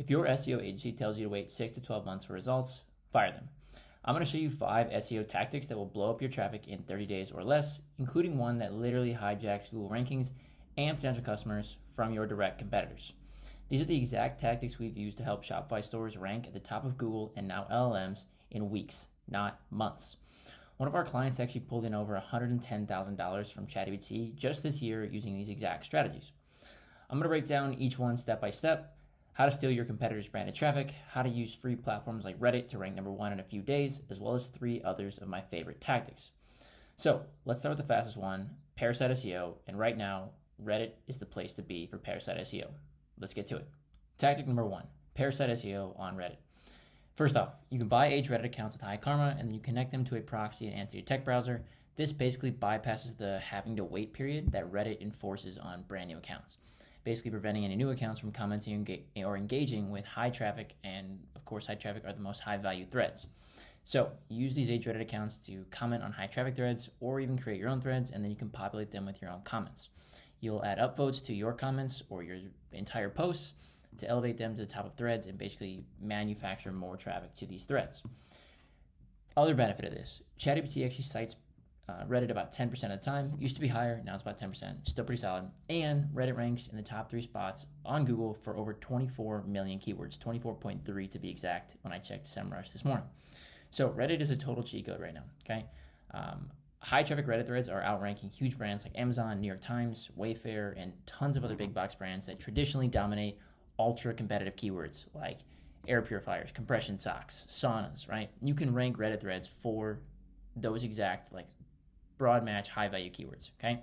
If your SEO agency tells you to wait 6 to 12 months for results, fire them. I'm going to show you 5 SEO tactics that will blow up your traffic in 30 days or less, including one that literally hijacks Google rankings and potential customers from your direct competitors. These are the exact tactics we've used to help Shopify stores rank at the top of Google and now LLMs in weeks, not months. One of our clients actually pulled in over $110,000 from ChatGPT just this year using these exact strategies. I'm going to break down each one step by step: how to steal your competitors' branded traffic, how to use free platforms like Reddit to rank number 1 in a few days, as well as 3 others of my favorite tactics. So let's start with the fastest one, Parasite SEO, and right now, Reddit is the place to be for Parasite SEO. Let's get to it. Tactic number 1, Parasite SEO on Reddit. First off, you can buy age Reddit accounts with high karma, and then you connect them to a proxy and anti-detect browser. This basically bypasses the having to wait period that Reddit enforces on brand new accounts, basically preventing any new accounts from commenting or engaging with high traffic, and of course high traffic are the most high value threads. So use these age Reddit accounts to comment on high traffic threads, or even create your own threads, and then you can populate them with your own comments. You'll add upvotes to your comments or your entire posts to elevate them to the top of threads and basically manufacture more traffic to these threads. Other benefit of this, ChatGPT actually cites Reddit about 10% of the time. Used to be higher, now it's about 10%. Still pretty solid. And Reddit ranks in the top 3 spots on Google for over 24 million keywords, 24.3 to be exact when I checked SEMrush this morning. So Reddit is a total cheat code right now, okay? High traffic Reddit threads are outranking huge brands like Amazon, New York Times, Wayfair, and tons of other big box brands that traditionally dominate ultra competitive keywords like air purifiers, compression socks, saunas, right? You can rank Reddit threads for those exact broad match high value keywords, okay?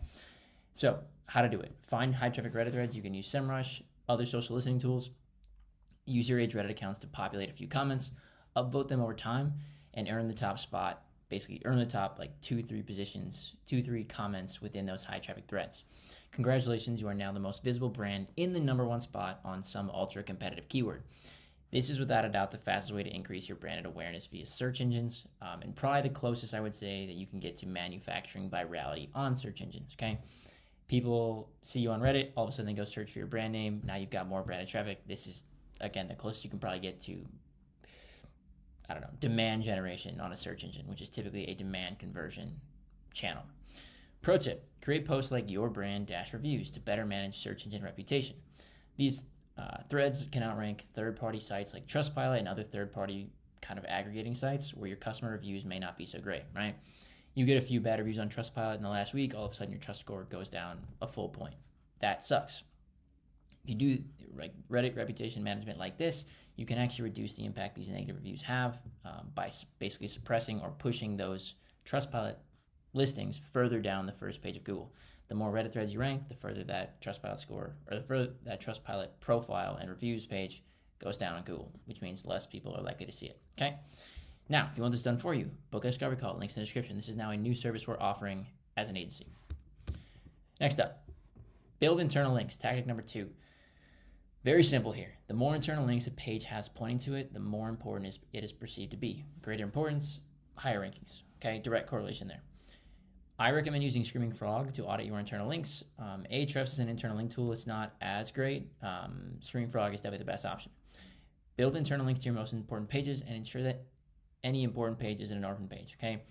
So how to do it? Find high traffic Reddit threads. You can use SEMrush, other social listening tools. Use your age Reddit accounts to populate a few comments, upvote them over time, and earn the top spot. Basically earn the top 2-3 positions, 2-3 comments within those high traffic threads. Congratulations, you are now the most visible brand in the number 1 spot on some ultra competitive keyword. This is without a doubt the fastest way to increase your branded awareness via search engines, and probably the closest I would say that you can get to manufacturing virality on search engines, okay? People see you on Reddit, all of a sudden they go search for your brand name. Now you've got more branded traffic. This is, again, the closest you can probably get to, demand generation on a search engine, which is typically a demand conversion channel. Pro tip, create posts like your brand reviews to better manage search engine reputation. These threads can outrank third-party sites like Trustpilot and other third-party kind of aggregating sites where your customer reviews may not be so great, right? You get a few bad reviews on Trustpilot in the last week, all of a sudden your trust score goes down a full point. That sucks. If you do Reddit reputation management like this, you can actually reduce the impact these negative reviews have by basically suppressing or pushing those Trustpilot listings further down the first page of Google. The more Reddit threads you rank, the further that Trustpilot score, or the further that Trustpilot profile and reviews page goes down on Google, which means less people are likely to see it, okay? Now, if you want this done for you, book a discovery call, links in the description. This is now a new service we're offering as an agency. Next up, build internal links, tactic number 2. Very simple here. The more internal links a page has pointing to it, the more important it is perceived to be. Greater importance, higher rankings, okay? Direct correlation there. I recommend using Screaming Frog to audit your internal links. Ahrefs is an internal link tool. It's not as great. Screaming Frog is definitely the best option. Build internal links to your most important pages and ensure that any important page is an orphan page, okay?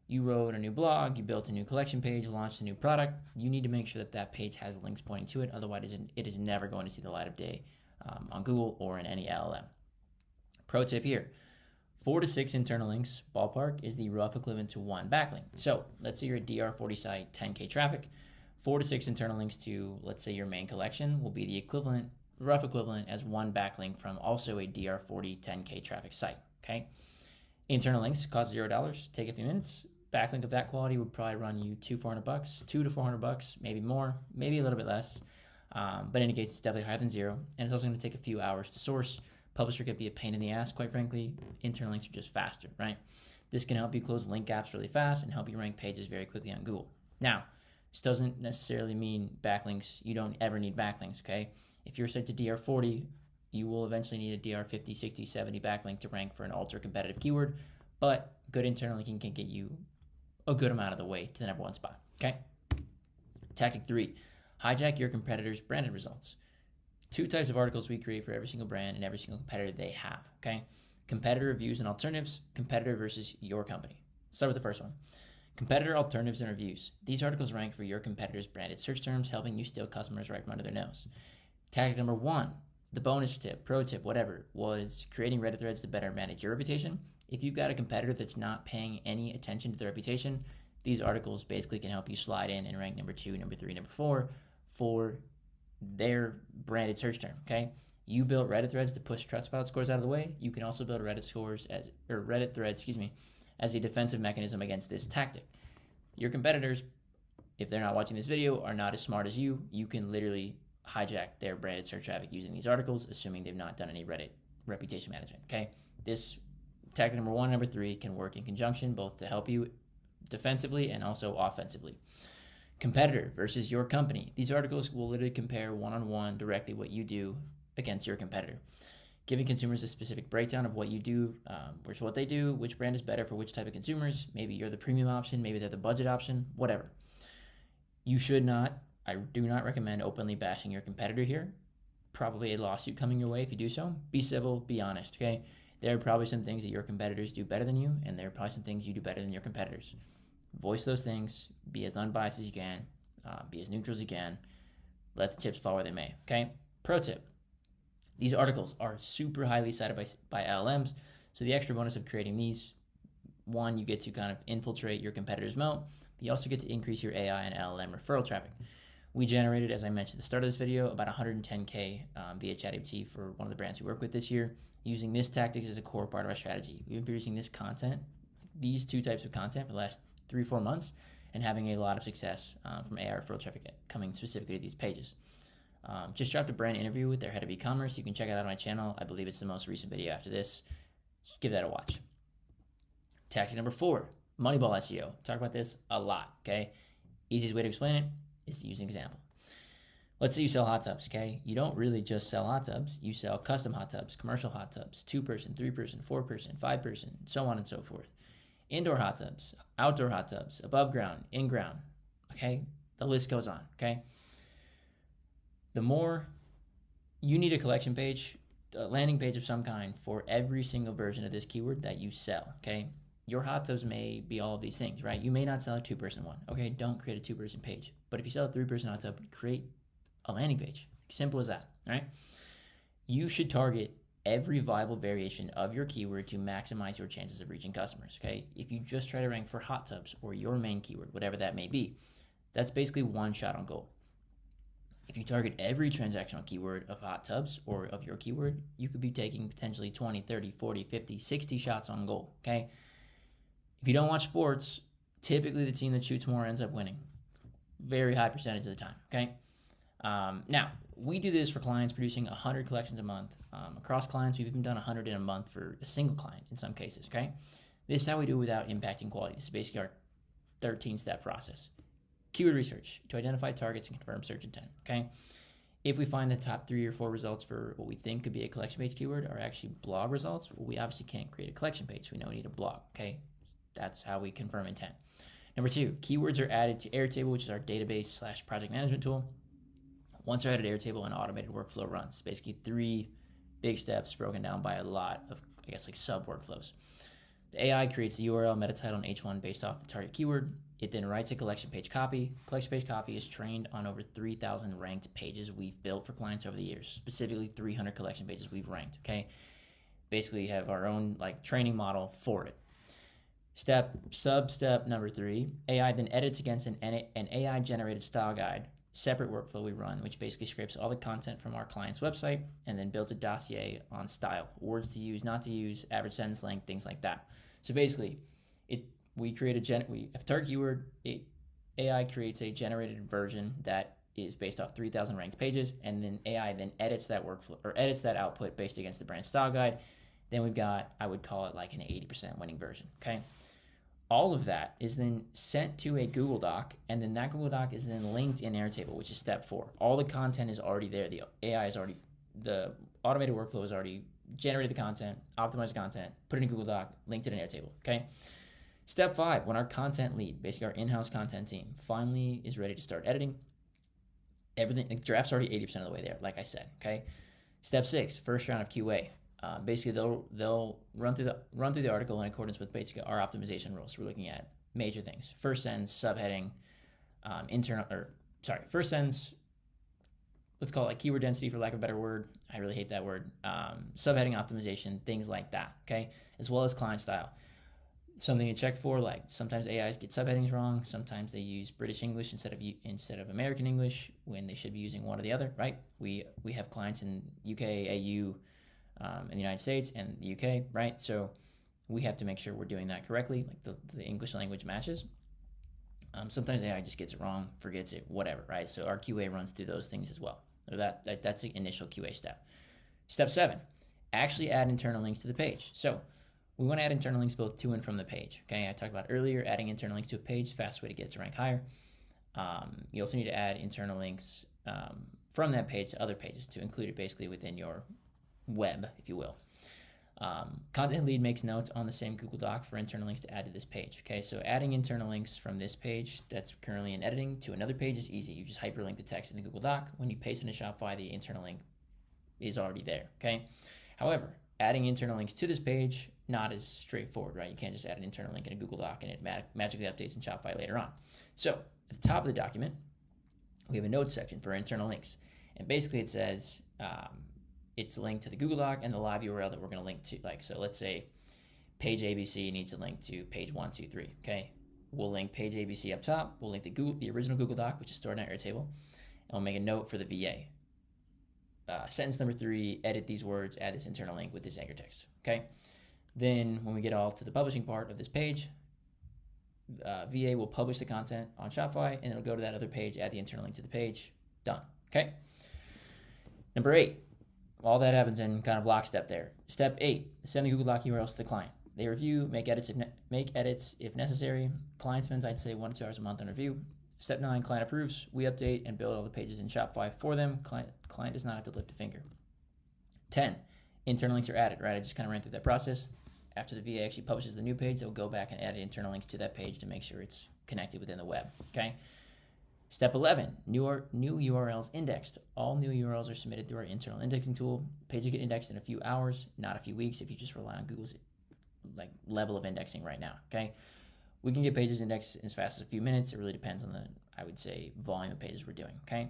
You wrote a new blog, you built a new collection page, launched a new product. You need to make sure that that page has links pointing to it. Otherwise, it is never going to see the light of day on Google or in any LLM. Pro tip here. 4 to 6 internal links, ballpark, is the rough equivalent to 1 backlink. So let's say you're a DR40 site, 10K traffic. 4 to 6 internal links to, let's say, your main collection will be the equivalent, rough equivalent as 1 backlink from also a DR40 10K traffic site, okay? Internal links cost $0, take a few minutes. Backlink of that quality would probably run you $200 to $400, maybe more, maybe a little bit less. But in any case, it's definitely higher than 0. And it's also going to take a few hours to source. Publisher could be a pain in the ass, quite frankly. Internal links are just faster, right? This can help you close link gaps really fast and help you rank pages very quickly on Google. Now, this doesn't necessarily mean backlinks. You don't ever need backlinks, okay? If you're set to DR40, you will eventually need a DR50, 60, 70 backlink to rank for an ultra competitive keyword, but good internal linking can get you a good amount of the way to the number 1 spot, okay? Tactic 3, hijack your competitors' branded results. 2 types of articles we create for every single brand and every single competitor they have, okay? Competitor reviews and alternatives, competitor versus your company. Start with the first one. Competitor alternatives and reviews. These articles rank for your competitor's branded search terms, helping you steal customers right from under their nose. Tactic number 1, the bonus tip, pro tip, whatever, was creating Reddit threads to better manage your reputation. If you've got a competitor that's not paying any attention to their reputation, these articles basically can help you slide in and rank number 2, number 3, number 4 for their branded search term, okay? You built Reddit threads to push Trustpilot scores out of the way. You can also build Reddit threads, as a defensive mechanism against this tactic. Your competitors, if they're not watching this video, are not as smart as you. You can literally hijack their branded search traffic using these articles, assuming they've not done any Reddit reputation management, okay? This tactic number 1 and number 3 can work in conjunction, both to help you defensively and also offensively. Competitor versus your company. These articles will literally compare one-on-one directly what you do against your competitor, giving consumers a specific breakdown of what you do, what they do, which brand is better for which type of consumers. Maybe you're the premium option, maybe they're the budget option, whatever. I do not recommend openly bashing your competitor here. Probably a lawsuit coming your way if you do so. Be civil, be honest, okay? There are probably some things that your competitors do better than you, and there are probably some things you do better than your competitors. Voice those things, be as unbiased as you can, be as neutral as you can. Let the chips fall where they may, okay? Pro tip. These articles are super highly cited by LLMs, so the extra bonus of creating these, 1, you get to kind of infiltrate your competitor's moat, but you also get to increase your AI and LLM referral traffic. We generated, as I mentioned at the start of this video, about 110K via ChatGPT for one of the brands we work with this year, using this tactic as a core part of our strategy. We've been producing this content, these 2 types of content for the last 3-4 months, and having a lot of success from AI referral traffic coming specifically to these pages. Just dropped a brand interview with their head of e-commerce. You can check it out on my channel. I believe it's the most recent video after this. Just give that a watch. Tactic number 4, Moneyball SEO. Talk about this a lot, okay? Easiest way to explain it is to use an example. Let's say you sell hot tubs, okay? You don't really just sell hot tubs. You sell custom hot tubs, commercial hot tubs, 2-person, 3-person, 4-person, 5-person, so on and so forth. Indoor hot tubs, outdoor hot tubs, above ground, in ground, okay? The list goes on, okay? The more you need a collection page, a landing page of some kind for every single version of this keyword that you sell, okay? Your hot tubs may be all of these things, right? You may not sell a 2-person one, okay? Don't create a 2-person page. But if you sell a 3-person hot tub, create a landing page. Simple as that, right? You should target every viable variation of your keyword to maximize your chances of reaching customers, okay? If you just try to rank for hot tubs or your main keyword, whatever that may be, that's basically one shot on goal. If you target every transactional keyword of hot tubs or of your keyword, you could be taking potentially 20, 30, 40, 50, 60 shots on goal, okay? If you don't watch sports, typically the team that shoots more ends up winning. Very high percentage of the time, okay? Now, we do this for clients producing 100 collections a month. Across clients, we've even done 100 in a month for a single client in some cases, okay? This is how we do it without impacting quality. This is basically our 13-step process. Keyword research to identify targets and confirm search intent, okay? If we find the top 3 or 4 results for what we think could be a collection page keyword are actually blog results, well, we obviously can't create a collection page. We know we need a blog, okay? That's how we confirm intent. Number 2, keywords are added to Airtable, which is our database/project management tool. Once they're added to Airtable, an automated workflow runs. Basically 3 big steps broken down by a lot of, sub-workflows. The AI creates the URL, meta title, and H1 based off the target keyword. It then writes a collection page copy. Collection page copy is trained on over 3,000 ranked pages we've built for clients over the years, specifically 300 collection pages we've ranked, okay? Basically have our own training model for it. Sub-step number 3, AI then edits against an AI-generated style guide, separate workflow we run, which basically scrapes all the content from our client's website and then builds a dossier on style, words to use, not to use, average sentence length, things like that. So basically, we have a target keyword, AI creates a generated version that is based off 3,000 ranked pages, and then AI then edits that workflow or edits that output based against the brand style guide. Then we've got, I would call it an 80% winning version, okay? All of that is then sent to a Google Doc, and then that Google Doc is then linked in Airtable, which is step 4. All the content is already there. The automated workflow has already generated the content, optimized the content, put it in Google Doc, linked it in Airtable, okay? Step 5, when our content lead, basically our in-house content team, finally is ready to start editing, Everything, like, draft's already 80% of the way there, like I said, okay? Step 6, first round of QA. Basically, they'll run through the article in accordance with basically our optimization rules. So we're looking at major things: first sentence, subheading, first sentence. Let's call it like keyword density for lack of a better word. I really hate that word. Subheading optimization, things like that. Okay, as well as client style. Something to check for, like sometimes AIs get subheadings wrong. Sometimes they use British English instead of American English when they should be using one or the other, right? We have clients in UK, AU, in the United States and the UK, right? So we have to make sure we're doing that correctly, like the English language matches. Sometimes AI just gets it wrong, forgets it, whatever, right? So our QA runs through those things as well. So that's the initial QA step. Step 7, actually add internal links to the page. So we want to add internal links both to and from the page. Okay, I talked about earlier, adding internal links to a page, fast way to get it to rank higher. You also need to add internal links from that page to other pages to include it basically within your web, if you will. Content lead makes notes on the same Google Doc for internal links to add to this page. Okay, so adding internal links from this page that's currently in editing to another page is easy. You just hyperlink the text in the Google Doc. When you paste it in Shopify, the internal link is already there. Okay, however, adding internal links to this page, not as straightforward, right? You can't just add an internal link in a Google Doc and it magically updates in Shopify later on. So at the top of the document, we have a notes section for internal links. And basically it says it's linked to the Google Doc and the live URL that we're going to link to. Like, so let's say page ABC needs a link to page 1, 2, 3. Okay, we'll link page ABC up top. We'll link the original Google Doc, which is stored in our Airtable, and we'll make a note for the VA. Sentence number 3, edit these words, add this internal link with this anchor text. Okay, then when we get all to the publishing part of this page, VA will publish the content on Shopify, and it'll go to that other page, add the internal link to the page. Done. Okay. Number 8, all that happens in kind of lockstep there. Step 8, send the Google Doc URLs to the client. They review, make edits if necessary. Client spends, I'd say, 1 to 2 hours a month on review. Step 9, client approves. We update and build all the pages in Shopify for them. Client does not have to lift a finger. 10, internal links are added, right? I just kind of ran through that process. After the VA actually publishes the new page, they'll go back and add internal links to that page to make sure it's connected within the web, okay? Step 11, new URLs indexed. All new URLs are submitted through our internal indexing tool. Pages get indexed in a few hours, not a few weeks, if you just rely on Google's level of indexing right now, okay? We can get pages indexed as fast as a few minutes. It really depends on the, I would say, volume of pages we're doing, okay?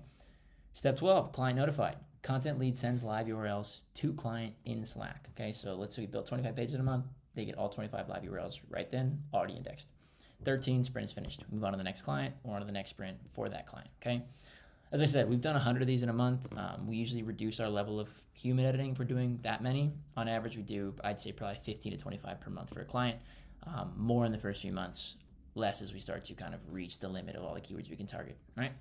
Step 12, client notified. Content lead sends live URLs to client in Slack, okay? So let's say we built 25 pages in a month. They get all 25 live URLs right then, already indexed. 13, sprint is finished. Move on to the next client or on to the next sprint for that client, okay? As I said, we've done 100 of these in a month. We usually reduce our level of human editing if we're doing that many. On average, we do, I'd say, probably 15 to 25 per month for a client. More in the first few months, less as we start to kind of reach the limit of all the keywords we can target, right?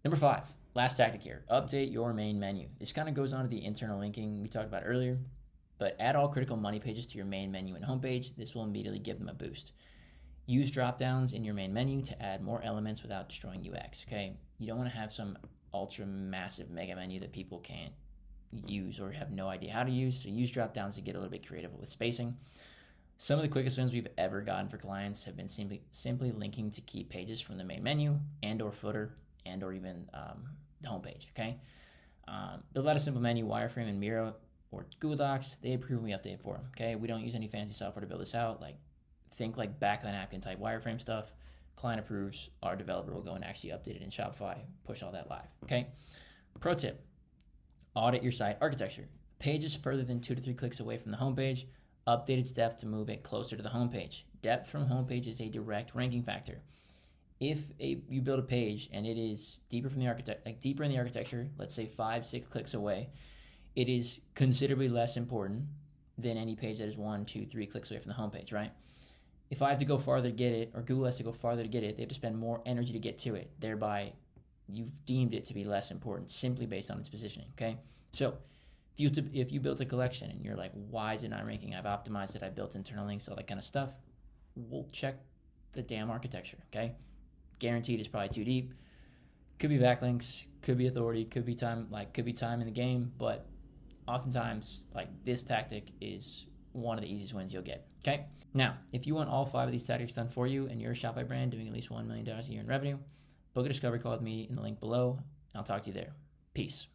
Number 5, last tactic here, update your main menu. This kind of goes on to the internal linking we talked about earlier, but add all critical money pages to your main menu and homepage. This will immediately give them a boost. Use drop-downs in your main menu to add more elements without destroying UX, okay? You don't want to have some ultra massive mega menu that people can't use or have no idea how to use, so use drop-downs to get a little bit creative with spacing. Some of the quickest wins we've ever gotten for clients have been simply linking to key pages from the main menu and or footer and or even the homepage, okay? Build out a simple menu, wireframe, and Miro or Google Docs. They approve, we update for them, okay? We don't use any fancy software to build this out. Think like back of the napkin type wireframe stuff. Client approves, our developer will go and actually update it in Shopify, push all that live, okay? Pro tip, audit your site architecture. Pages further than 2 to 3 clicks away from the homepage, update its depth to move it closer to the homepage. Depth from homepage is a direct ranking factor. If you build a page and it is deeper in the architecture, let's say 5, 6 clicks away, it is considerably less important than any page that is 1, 2, 3 clicks away from the homepage, right? If I have to go farther to get it, or Google has to go farther to get it, they have to spend more energy to get to it. Thereby, you've deemed it to be less important simply based on its positioning, okay? So if you built a collection and you're like, why is it not ranking? I've optimized it, I built internal links, all that kind of stuff. We'll check the damn architecture, okay? Guaranteed it's probably too deep. Could be backlinks, could be authority, could be time in the game, but oftentimes this tactic is one of the easiest wins you'll get, okay? Now, if you want all 5 of these tactics done for you and you're a Shopify brand doing at least $1 million a year in revenue, book a discovery call with me in the link below. I'll talk to you there. Peace.